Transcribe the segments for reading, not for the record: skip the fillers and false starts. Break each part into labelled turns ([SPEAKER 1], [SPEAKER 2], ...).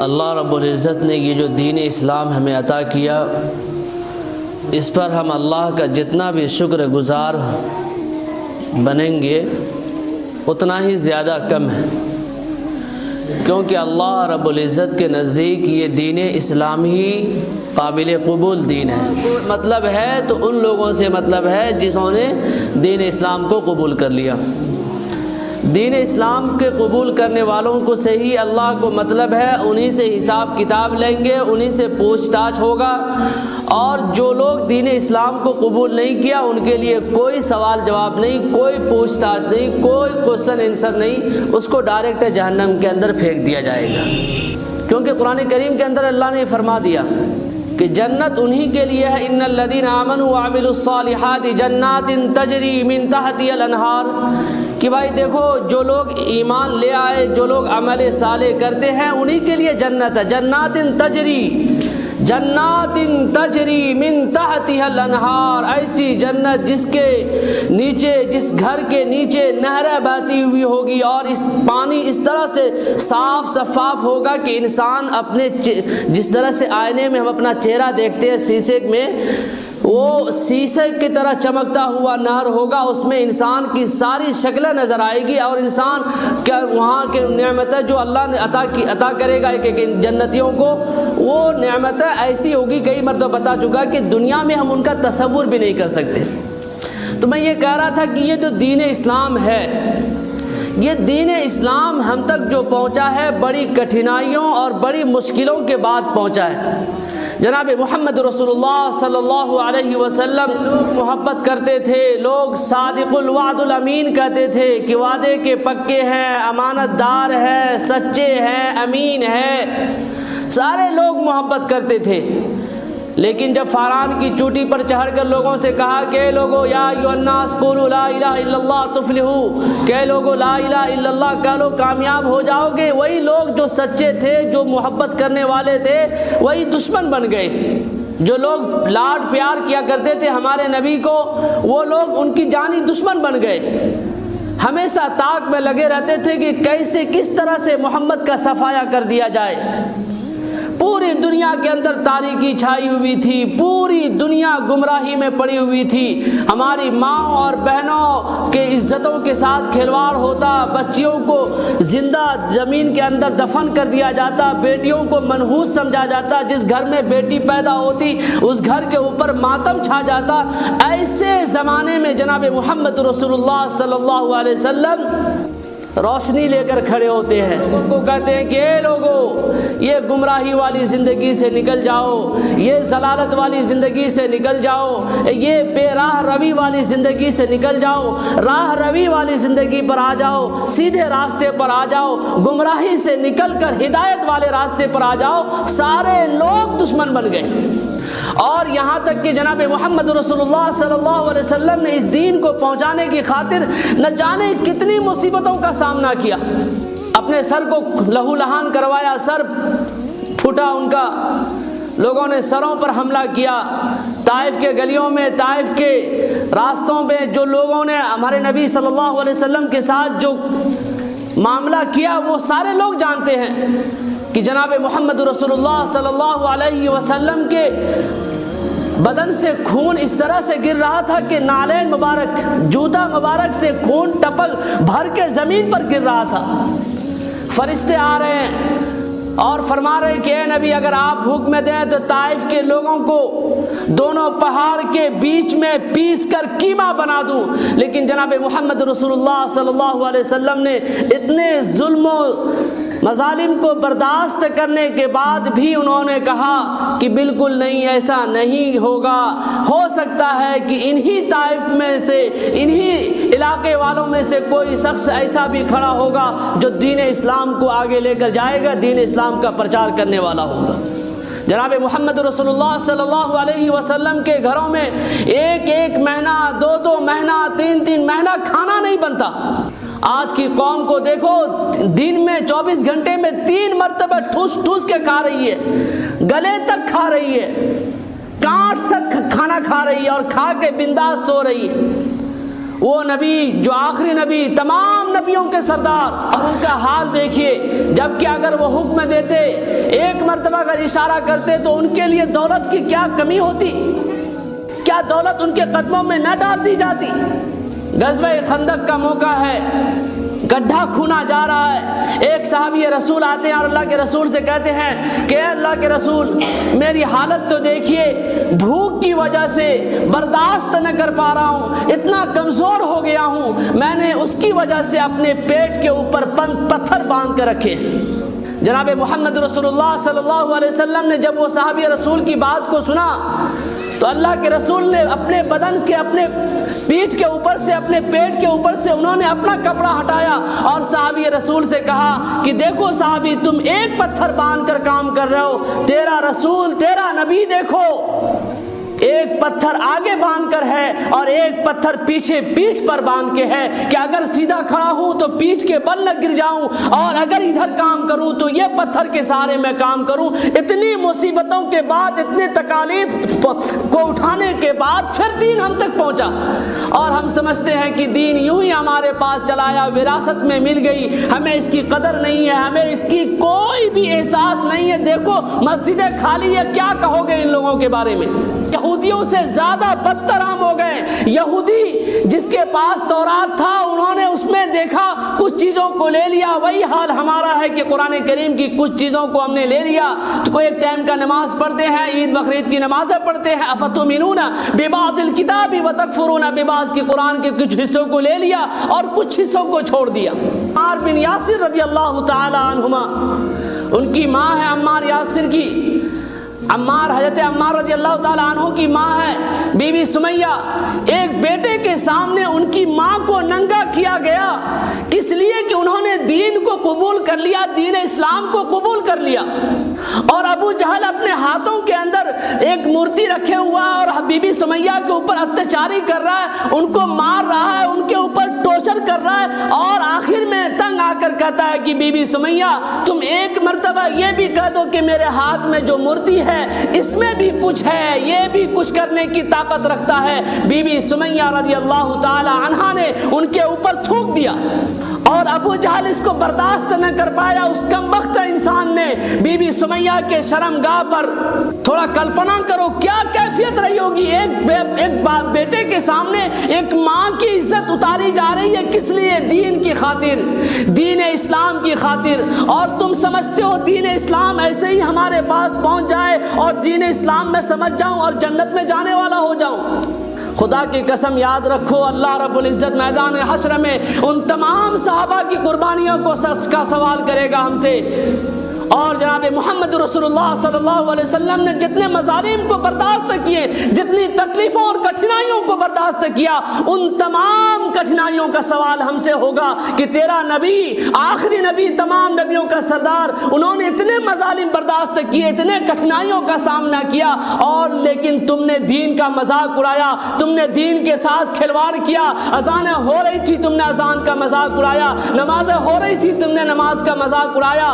[SPEAKER 1] اللہ رب العزت نے یہ جو دین اسلام ہمیں عطا کیا، اس پر ہم اللہ کا جتنا بھی شکر گزار بنیں گے اتنا ہی زیادہ کم ہے، کیونکہ اللہ رب العزت کے نزدیک یہ دین اسلام ہی قابل قبول دین ہے۔ مطلب ہے تو ان لوگوں سے مطلب ہے جنہوں نے دین اسلام کو قبول کر لیا۔ دین اسلام کے قبول کرنے والوں کو سے ہی اللہ کو مطلب ہے، انہی سے حساب کتاب لیں گے، انہی سے پوچھ تاچھ ہوگا، اور جو لوگ دین اسلام کو قبول نہیں کیا ان کے لیے کوئی سوال جواب نہیں، کوئی پوچھ تاچھ نہیں، کوئی کوشچن آنسر نہیں، اس کو ڈائریکٹ جہنم کے اندر پھینک دیا جائے گا۔ کیونکہ قرآن کریم کے اندر اللہ نے فرما دیا کہ جنت انہی کے لیے ہے، ان الذین آمنوا وعملوا الصالحات جنات تجری من تحتها الانہار، کہ بھائی دیکھو جو لوگ ایمان لے آئے، جو لوگ عمل صالح کرتے ہیں انہی کے لیے جنت ہے، جنات تجری من تحتها الانہار، ایسی جنت جس کے نیچے، جس گھر کے نیچے نہریں بہتی ہوئی ہوگی، اور اس پانی اس طرح سے صاف شفاف ہوگا کہ انسان اپنے جس طرح سے آئینے میں ہم اپنا چہرہ دیکھتے ہیں شیشے میں، وہ شیشے کی طرح چمکتا ہوا نہر ہوگا، اس میں انسان کی ساری شکلیں نظر آئے گی، اور انسان کیا وہاں کے نعمتیں جو اللہ نے عطا کرے گا کہ جنتیوں کو، وہ نعمتیں ایسی ہوگی، کئی مرتبہ بتا چکا کہ دنیا میں ہم ان کا تصور بھی نہیں کر سکتے۔ تو میں یہ کہہ رہا تھا کہ یہ جو دین اسلام ہے، یہ دین اسلام ہم تک جو پہنچا ہے بڑی کٹھنائیوں اور بڑی مشکلوں کے بعد پہنچا ہے۔ جناب محمد رسول اللہ صلی اللہ علیہ وسلم لوگ محبت کرتے تھے، لوگ صادق الوعد الامین کہتے تھے کہ وعدے کے پکے ہیں، امانت دار ہے، سچے ہیں، امین ہے، سارے لوگ محبت کرتے تھے۔ لیکن جب فاران کی چوٹی پر چڑھ کر لوگوں سے کہا کہ اے لوگو یا ایھا الناس قولوا لا الہ الا اللہ تفلحوا، کہ اے لوگو لا الہ الا اللہ کہہ لو کامیاب ہو جاؤ گے، وہی لوگ جو سچے تھے، جو محبت کرنے والے تھے، وہی دشمن بن گئے۔ جو لوگ لاڈ پیار کیا کرتے تھے ہمارے نبی کو، وہ لوگ ان کی جانی دشمن بن گئے۔ ہمیشہ طاق میں لگے رہتے تھے کہ کیسے کس طرح سے محمد کا صفایا کر دیا جائے۔ پوری دنیا کے اندر تاریکی چھائی ہوئی تھی، پوری دنیا گمراہی میں پڑی ہوئی تھی، ہماری ماں اور بہنوں کے عزتوں کے ساتھ کھلواڑ ہوتا، بچیوں کو زندہ زمین کے اندر دفن کر دیا جاتا، بیٹیوں کو منحوس سمجھا جاتا، جس گھر میں بیٹی پیدا ہوتی اس گھر کے اوپر ماتم چھا جاتا۔ ایسے زمانے میں جناب محمد رسول اللہ صلی اللہ علیہ وسلم روشنی لے کر کھڑے ہوتے ہیں، ان کو کہتے ہیں کہ اے لوگو یہ گمراہی والی زندگی سے نکل جاؤ، یہ ضلالت والی زندگی سے نکل جاؤ، یہ بے راہ روی والی زندگی سے نکل جاؤ، راہ روی والی زندگی پر آ جاؤ، سیدھے راستے پر آ جاؤ، گمراہی سے نکل کر ہدایت والے راستے پر آ جاؤ۔ سارے لوگ دشمن بن گئے، اور یہاں تک کہ جناب محمد رسول اللہ صلی اللہ علیہ وسلم نے اس دین کو پہنچانے کی خاطر نہ جانے کتنی مصیبتوں کا سامنا کیا، اپنے سر کو لہو لہان کروایا، سر پھٹا ان کا، لوگوں نے سروں پر حملہ کیا، طائف کے گلیوں میں، طائف کے راستوں میں جو لوگوں نے ہمارے نبی صلی اللہ علیہ وسلم کے ساتھ جو معاملہ کیا وہ سارے لوگ جانتے ہیں کہ جناب محمد رسول اللہ صلی اللہ علیہ وسلم کے بدن سے خون اس طرح سے گر رہا تھا کہ نالین مبارک، جوتا مبارک سے خون ٹپک بھر کے زمین پر گر رہا تھا۔ فرشتے آ رہے ہیں اور فرما رہے ہیں کہ اے نبی اگر آپ حکم دیں تو طائف کے لوگوں کو دونوں پہاڑ کے بیچ میں پیس کر قیمہ بنا دوں، لیکن جناب محمد رسول اللہ صلی اللہ علیہ وسلم نے اتنے ظلم و مظالم کو برداشت کرنے کے بعد بھی انہوں نے کہا کہ بالکل نہیں، ایسا نہیں ہوگا، ہو سکتا ہے کہ انہی طائف میں سے، انہی علاقے والوں میں سے کوئی شخص ایسا بھی کھڑا ہوگا جو دین اسلام کو آگے لے کر جائے گا، دین اسلام کا پرچار کرنے والا ہوگا۔ جناب محمد رسول اللہ صلی اللہ علیہ وسلم کے گھروں میں ایک ایک مہینہ، دو دو مہینہ، تین تین مہینہ کھانا نہیں بنتا۔ آج کی قوم کو دیکھو، دن میں 24 گھنٹے میں 3 مرتبہ ٹھوس ٹھوس کے کھا رہی ہے، گلے تک کھا رہی ہے، کانٹ تک کھانا کھا رہی ہے، اور کھا کے بنداس سو رہی ہے۔ وہ نبی جو آخری نبی، تمام نبیوں کے سردار، اور ان کا حال دیکھیے، جبکہ اگر وہ حکم دیتے مرتبہ اگر اشارہ کرتے تو ان کے لیے دولت کی کیا کمی ہوتی؟ کیا دولت ان کے قدموں میں نہ ڈال دی جاتی؟ غزوہ خندق کا موقع ہے، گڈھا کھونا جا رہا ہے، ایک صحابی رسول آتے ہیں اور اللہ کے رسول سے کہتے ہیں کہ اے اللہ کے رسول، میری حالت تو دیکھیے، بھوک کی وجہ سے برداشت نہ کر پا رہا ہوں، اتنا کمزور ہو گیا ہوں، میں نے اس کی وجہ سے اپنے پیٹ کے اوپر پتھر باندھ کر رکھے۔ جناب محمد رسول اللہ صلی اللہ علیہ وسلم نے جب وہ صحابی رسول کی بات کو سنا تو اللہ کے رسول نے اپنے بدن کے، اپنے پیٹھ کے اوپر سے، اپنے پیٹ کے اوپر سے انہوں نے اپنا کپڑا ہٹایا اور صحابی رسول سے کہا کہ دیکھو صحابی، تم ایک پتھر باندھ کر کام کر رہے ہو، تیرا رسول، تیرا نبی دیکھو ایک پتھر آگے باندھ کر ہے اور ایک پتھر پیچھے پیٹھ پر باندھ کے ہے کہ اگر سیدھا کھڑا ہوں تو پیٹھ کے بل نہ گر جاؤں، اور اگر ادھر کام کروں تو یہ پتھر کے سارے میں کام کروں۔ اتنی مصیبتوں کے بعد، اتنے تکالیف کو اٹھانے کے بعد پھر دین ہم تک پہنچا، اور ہم سمجھتے ہیں کہ دین یوں ہی ہمارے پاس چلایا، وراثت میں مل گئی، ہمیں اس کی قدر نہیں ہے، ہمیں اس کی کوئی بھی احساس نہیں ہے۔ دیکھو مسجدیں خالی ہے، کیا کہو گے ان لوگوں کے بارے میں؟ یہودیوں سے زیادہ بدتر ہم ہو گئے۔ یہودی جس کے پاس تورات تھا، انہوں نے اس میں دیکھا، کچھ چیزوں کو لے لیا، وہی حال ہمارا ہے کہ قرآن کریم کی کچھ چیزوں کو ہم نے لے لیا تو کوئی ایک ٹائم کا نماز پڑھتے ہیں، عید بقرعید کی نمازیں پڑھتے ہیں، افتؤمنون ببعض الکتاب وتکفرون ببعض، کی قرآن کے کچھ حصوں کو لے لیا اور کچھ حصوں کو چھوڑ دیا۔ عمار بن یاسر رضی اللہ تعالی عنہما، ان کی ماں ہے عمار یاسر کی، حضرت عمار رضی اللہ تعالیٰ عنہ کی ماں ہے بی بی سمیہ۔ ایک بیٹے کے سامنے ان کی ماں کو ننگا کیا گیا، کس لیے کہ انہوں نے دین کو قبول کر لیا، دین اسلام کو قبول کر لیا، اور ابو جہل اپنے ہاتھوں کے اندر ایک مورتی رکھے ہوا اور بی بی سمیہ کے اوپر اتیاچاری کر رہا ہے، ان کو مار رہا ہے، ان کے اوپر ٹارچر کر رہا ہے، اور آخر میں تنگ آ کر کہتا ہے کہ بی بی سمیہ، تم ایک مرتبہ یہ بھی کہہ دو کہ میرے ہاتھ میں جو مورتی ہے اس میں بھی کچھ ہے، یہ بھی کچھ کرنے کی طاقت رکھتا ہے۔ بی بی سمیہ رضی اللہ تعالی عنہا نے ان کے اوپر تھوک دیا، اور ابو جہل اس کو برداشت نہ کر پایا۔ اس کمبخت انسان نے بی بی سمیہ کے شرمگاہ پر، تھوڑا کلپنا کرو کیا کیفیت رہی ہوگی، ایک بیٹے کے سامنے ایک ماں کی عزت اتاری جا رہی ہے، کس لیے؟ دین کی خاطر، دین اسلام کی خاطر۔ اور تم سمجھتے ہو دین اسلام ایسے ہی ہمارے پاس پہنچ جائے اور دین اسلام میں سمجھ جاؤں اور جنت میں جانے والا ہو جاؤں؟ خدا کی قسم یاد رکھو، اللہ رب العزت میدان حشر میں ان تمام صحابہ کی قربانیوں کو کا سوال کرے گا ہم سے۔ اور جناب محمد رسول اللہ صلی اللہ علیہ وسلم نے جتنے مظالم کو برداشت کیے، جتنی تکلیفوں اور کٹھنائیوں کو برداشت کیا، ان تمام کٹھنائیوں کا سوال ہم سے ہوگا کہ تیرا نبی، آخری نبی، تمام نبیوں کا سردار، انہوں نے اتنے مظالم برداشت کیے، اتنے کٹھنائیوں کا سامنا کیا، اور لیکن تم نے دین کا مذاق اڑایا، تم نے دین کے ساتھ کھلواڑ کیا، اذانیں ہو رہی تھی تم نے اذان کا مذاق اڑایا، نمازیں ہو رہی تھی تم نے نماز کا مذاق اڑایا،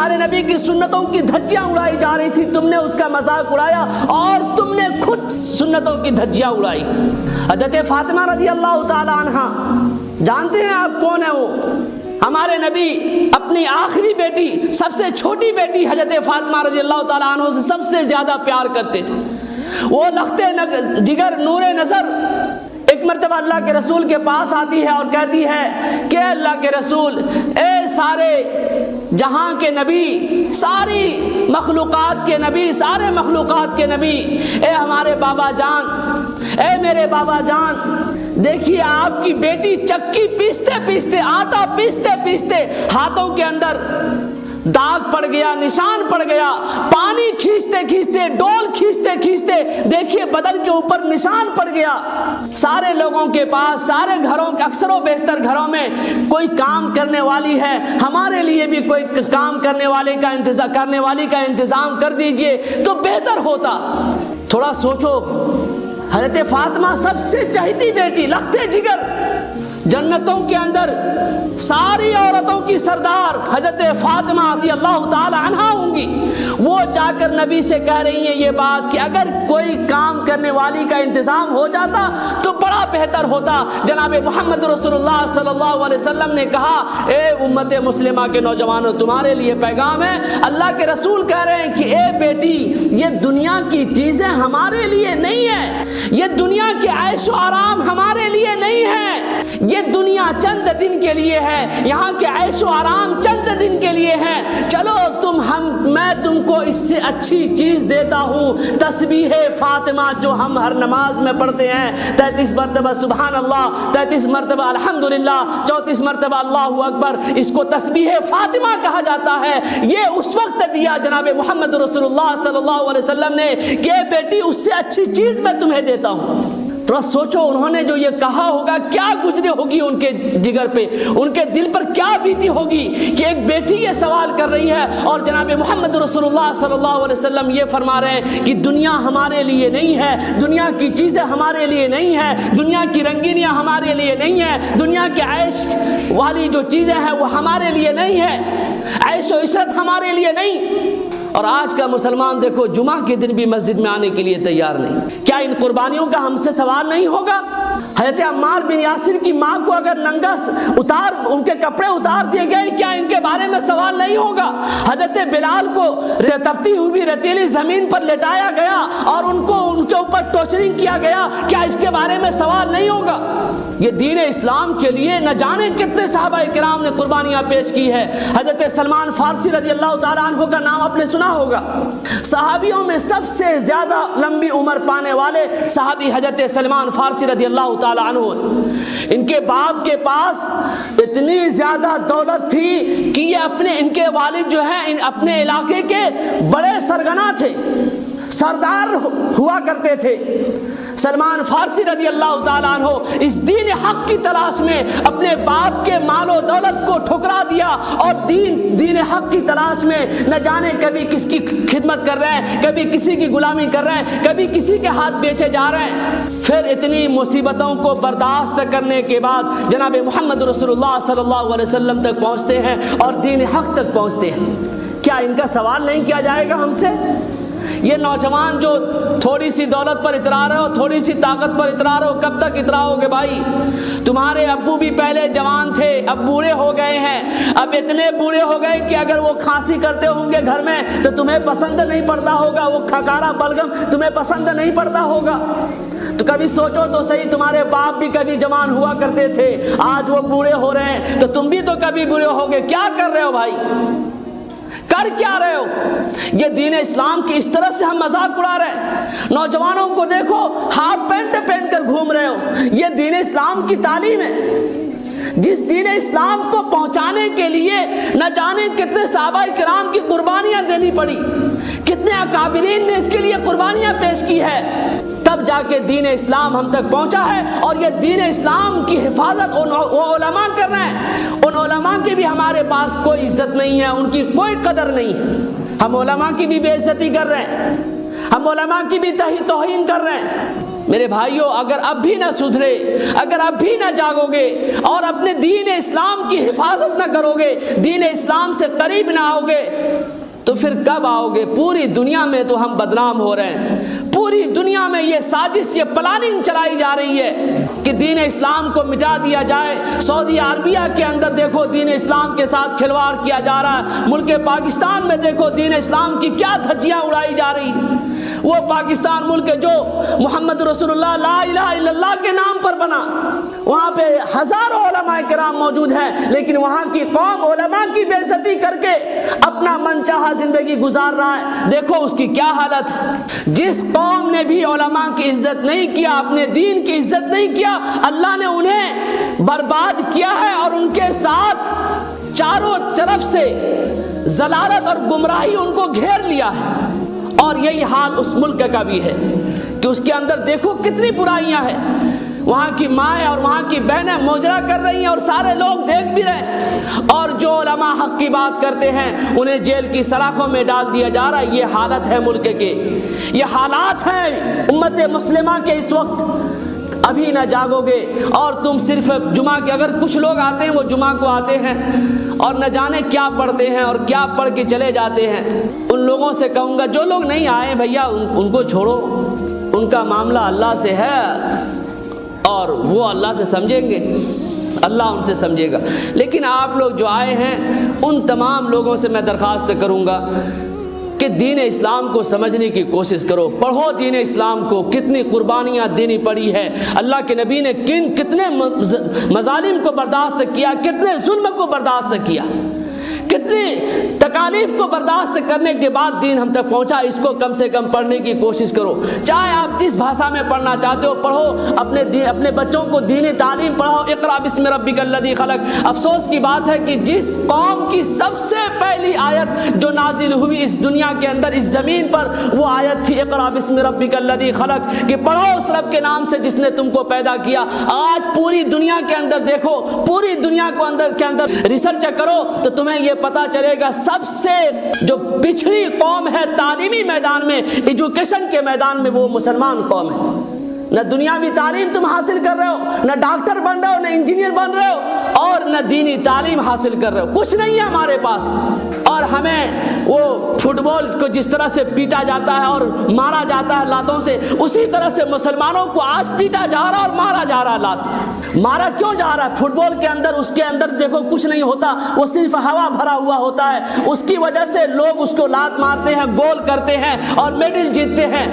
[SPEAKER 1] ہمارے نبی کی سنتوں کی دھجیاں اڑائی جا رہی تھی، تم نے اس کا مذاق اڑایا، اور تم نے خود سنتوں کی دھجیاں اڑائی۔ حضرت فاطمہ رضی اللہ تعالی عنہ، جانتے ہیں آپ کون ہے وہ؟ ہمارے نبی اپنی آخری بیٹی، سب سے چھوٹی بیٹی حضرت فاطمہ رضی اللہ تعالی عنہ سے سب سے زیادہ پیار کرتے تھے۔ وہ لختے جگر، نور نظر، ایک مرتبہ اللہ کے رسول کے پاس آتی ہے اور کہتی ہے کہ اللہ کے رسول، اے سارے جہاں کے نبی، ساری مخلوقات کے نبی، سارے مخلوقات کے نبی، اے ہمارے بابا جان، اے میرے بابا جان، دیکھیے آپ کی بیٹی چکی پیستے پیستے، آٹا پیستے پیستے ہاتھوں کے اندر داغ پڑ گیا، نشان پڑ گیا، پانی کھینچتے کھینچتے، ڈول کھینچتے کھینچتے دیکھیے بدن کے اوپر نشان پڑ گیا۔ سارے لوگوں کے پاس، سارے گھروں کے، اکثر و بیشتر گھروں میں کوئی کام کرنے والی ہے، ہمارے لیے بھی کوئی کام کرنے والی کا انتظام کر دیجئے تو بہتر ہوتا۔ تھوڑا سوچو، حضرت فاطمہ سب سے چہیتی بیٹی، لختے جگر، جنتوں کے اندر ساری عورتوں کی سردار حضرت فاطمہ رضی اللہ تعالی عنہا ہوں گی، وہ جا کر نبی سے کہہ رہی ہیں یہ بات کہ اگر کوئی کام کرنے والی کا انتظام ہو جاتا تو بڑا بہتر ہوتا۔ جناب محمد رسول اللہ صلی اللہ علیہ وسلم نے کہا اے امت مسلمہ کے نوجوانوں، تمہارے لیے پیغام ہے۔ اللہ کے رسول کہہ رہے ہیں کہ اے بیٹی، یہ دنیا کی چیزیں ہمارے لیے نہیں ہے، یہ دنیا کے عیش و آرام ہمارے لیے نہیں ہے، یہ دنیا چند دن کے لیے ہے، یہاں کے عیش و آرام چند دن کے لیے ہے۔ چلو میں تم کو اس سے اچھی چیز دیتا ہوں، تسبیح فاطمہ جو ہم ہر نماز میں پڑھتے ہیں، 33 مرتبہ سبحان اللہ، 33 مرتبہ الحمدللہ، 34 مرتبہ اللہ اکبر، اس کو تسبیح فاطمہ کہا جاتا ہے۔ یہ اس وقت دیا جناب محمد رسول اللہ صلی اللہ علیہ وسلم نے کہ بیٹی اس سے اچھی چیز میں تمہیں دیتا ہوں۔ تو سوچو انہوں نے جو یہ کہا ہوگا کیا گزری ہوگی ان کے جگر پہ، ان کے دل پر کیا بیتی ہوگی کہ ایک بیٹی یہ سوال کر رہی ہے اور جناب محمد رسول اللہ صلی اللہ علیہ وسلم یہ فرما رہے ہیں کہ دنیا ہمارے لیے نہیں ہے، دنیا کی چیزیں ہمارے لیے نہیں ہے، دنیا کی رنگینیاں ہمارے لیے نہیں ہے، دنیا کے عیش والی جو چیزیں ہیں وہ ہمارے لیے نہیں ہے، عیش و عشرت ہمارے لیے نہیں۔ اور آج کا مسلمان دیکھو جمعہ کے دن بھی مسجد میں آنے کے لیے تیار نہیں۔ کیا ان قربانیوں کا ہم سے سوال نہیں ہوگا؟ حضرت عمار بن یاسر کی ماں کو اگر ننگا ان کے کپڑے اتار دیے گئے، کیا ان کے بارے میں سوال نہیں ہوگا؟ حضرت بلال کو تپتی ہوئی ریتیلی زمین پر لٹایا گیا اور ان کے اوپر ٹارچرنگ کیا گیا، کیا اس کے بارے میں سوال نہیں ہوگا؟ یہ دین اسلام کے لیے نہ جانے کتنے صحابہ کرام نے قربانیاں پیش کی ہے۔ حضرت سلمان فارسی رضی اللہ تعالیٰ عنہ کا نام آپ نے سنا ہوگا، صحابیوں میں سب سے زیادہ لمبی عمر پانے والے صحابی حضرت سلمان فارسی رضی اللہ تعالیٰ عنہ۔ ان کے باپ کے پاس اتنی زیادہ دولت تھی کہ یہ ان کے والد جو ہیں اپنے علاقے کے بڑے سرگنا تھے، سردار ہوا کرتے تھے۔ سلمان فارسی رضی اللہ تعالیٰ عنہ اس دین حق کی تلاش میں اپنے باپ کے مال و دولت کو ٹھکرا دیا اور دین حق کی تلاش میں نہ جانے کبھی کس کی خدمت کر رہے ہیں، کبھی کسی کی غلامی کر رہے ہیں، کبھی کسی کے ہاتھ بیچے جا رہے ہیں۔ پھر اتنی مصیبتوں کو برداشت کرنے کے بعد جناب محمد رسول اللہ صلی اللہ علیہ وسلم تک پہنچتے ہیں اور دین حق تک پہنچتے ہیں۔ کیا ان کا سوال نہیں کیا جائے گا ہم سے؟ یہ نوجوان جو تھوڑی سی دولت پر اترا رہے ہو، تھوڑی سی طاقت پر اترا رہے ہو، کب تک اتراؤ گے بھائی؟ تمہارے ابو بھی پہلے جوان تھے، اب بوڑھے ہو گئے ہیں، اب اتنے بوڑھے ہو گئے کہ اگر وہ کھانسی کرتے ہوں گے گھر میں تو تمہیں پسند نہیں پڑتا ہوگا، وہ کھکارا بلغم تمہیں پسند نہیں پڑتا ہوگا۔ تو کبھی سوچو تو صحیح، تمہارے باپ بھی کبھی جوان ہوا کرتے تھے، آج وہ بوڑھے ہو رہے ہیں تو تم بھی تو کبھی بوڑھے ہوگے۔ کیا کر رہے ہو بھائی؟ کر کیا رہے ہو؟ یہ دین اسلام کی اس طرح سے ہم مذاق اڑا رہے ہیں۔ نوجوانوں کو دیکھو ہاف پینٹ پہن کر گھوم رہے ہو، یہ دین اسلام کی تعلیم ہے۔ جس دین اسلام کو پہنچانے کے لیے نہ جانے کتنے صحابہ کرام کی قربانیاں دینی پڑی، کتنے اکابرین نے اس کے لیے قربانیاں پیش کی ہے، تب جا کے دین اسلام ہم تک پہنچا ہے۔ اور یہ دین اسلام کی حفاظت وہ علماء کر رہے ہیں، ان علماء کی بھی ہمارے پاس کوئی عزت نہیں ہے، ان کی کوئی قدر نہیں ہے۔ ہم علماء کی بھی بے عزتی کر رہے ہیں، ہم علماء کی بھی توہین کر رہے ہیں۔ میرے بھائیوں، اگر اب بھی نہ سدھرے، اگر اب بھی نہ جاگو گے اور اپنے دین اسلام کی حفاظت نہ کرو گے، دین اسلام سے قریب نہ آؤ گے تو پھر کب آؤ گے؟ پوری دنیا میں تو ہم بدنام ہو رہے ہیں، پوری دنیا میں یہ سازش، یہ پلاننگ چلائی جا رہی ہے کہ دین اسلام کو مٹا دیا جائے۔ سعودی عربیہ کے اندر دیکھو دین اسلام کے ساتھ کھلواڑ کیا جا رہا ہے، ملک پاکستان میں دیکھو دین اسلام کی کیا دھجیاں اڑائی جا رہی ہیں۔ وہ پاکستان ملک جو محمد رسول اللہ لا الہ الا اللہ کے نام پر بنا، وہاں پہ ہزاروں علماء کرام موجود ہیں، لیکن وہاں کی قوم علماء کی بے عزتی کر کے اپنا من چاہا زندگی گزار رہا ہے۔ دیکھو اس کی کیا حالت ہے۔ جس قوم نے بھی علماء کی عزت نہیں کیا، اپنے دین کی عزت نہیں کیا، اللہ نے انہیں برباد کیا ہے اور ان کے ساتھ چاروں طرف سے ضلالت اور گمراہی ان کو گھیر لیا ہے۔ اور یہی حال اس ملک کا بھی ہے کہ اس کے اندر دیکھو کتنی برائیاں ہیں، وہاں کی مائیں اور وہاں کی بہنیں ماجرہ کر رہی ہیں اور سارے لوگ دیکھ بھی رہے ہیں، اور جو علماء حق کی بات کرتے ہیں انہیں جیل کی سلاخوں میں ڈال دیا جا رہا ہے۔ یہ حالت ہے ملک کے، یہ حالات ہیں امت مسلمہ کے اس وقت۔ ابھی نہ جاگو گے اور تم صرف جمعہ کے، اگر کچھ لوگ آتے ہیں وہ جمعہ کو آتے ہیں اور نہ جانے کیا پڑھتے ہیں اور کیا پڑھ کے چلے جاتے ہیں. ان لوگوں سے کہوں گا جو لوگ نہیں آئے بھیا ان کو چھوڑو، ان کا معاملہ اللہ سے ہے اور وہ اللہ سے سمجھیں گے، اللہ ان سے سمجھے گا. لیکن آپ لوگ جو آئے ہیں ان تمام لوگوں سے میں درخواست کروں گا کہ دین اسلام کو سمجھنے کی کوشش کرو، پڑھو دین اسلام کو. کتنی قربانیاں دینی پڑی ہے، اللہ کے نبی نے کتنے مظالم کو برداشت کیا، کتنے ظلم کو برداشت کیا، کتنی تکالیف کو برداشت کرنے کے بعد دین ہم تک پہنچا. اس کو کم سے کم پڑھنے کی کوشش کرو، چاہے آپ جس بھاشا میں پڑھنا چاہتے ہو پڑھو. اپنے بچوں کو دینی تعلیم پڑھاؤ. اقرا بسم ربک الذی خلق. افسوس کی بات ہے کہ جس قوم کی سب سے پہلی آیت جو نازل ہوئی اس دنیا کے اندر اس زمین پر وہ آیت تھی اقرا بسم ربک الذی خلق، کہ پڑھو اس رب کے نام سے جس نے تم کو پیدا کیا. آج پوری دنیا کے اندر دیکھو، پوری دنیا کے اندر ریسرچ کرو تو تمہیں یہ پتا چلے گا سب سے جو پچھڑی قوم ہے تعلیمی میدان میں، ایجوکیشن کے میدان میں، وہ مسلمان قوم ہے. نہ دنیاوی تعلیم تم حاصل کر رہے ہو، نہ ڈاکٹر بن رہے ہو، نہ انجینئر بن رہے ہو، اور نہ دینی تعلیم حاصل کر رہے ہو. کچھ نہیں ہے ہمارے پاس. اور ہمیں وہ فٹ بال کو جس طرح سے پیٹا جاتا ہے اور مارا جاتا ہے لاتوں سے، اسی طرح سے مسلمانوں کو آج پیٹا جا رہا اور مارا جا رہا. لات مارا کیوں جا رہا ہے؟ فٹ بال کے اندر اس کے اندر دیکھو کچھ نہیں ہوتا، وہ صرف ہوا بھرا ہوا ہوتا ہے. اس کی وجہ سے لوگ اس کو لات مارتے ہیں، گول کرتے ہیں اور میڈل جیتتے ہیں.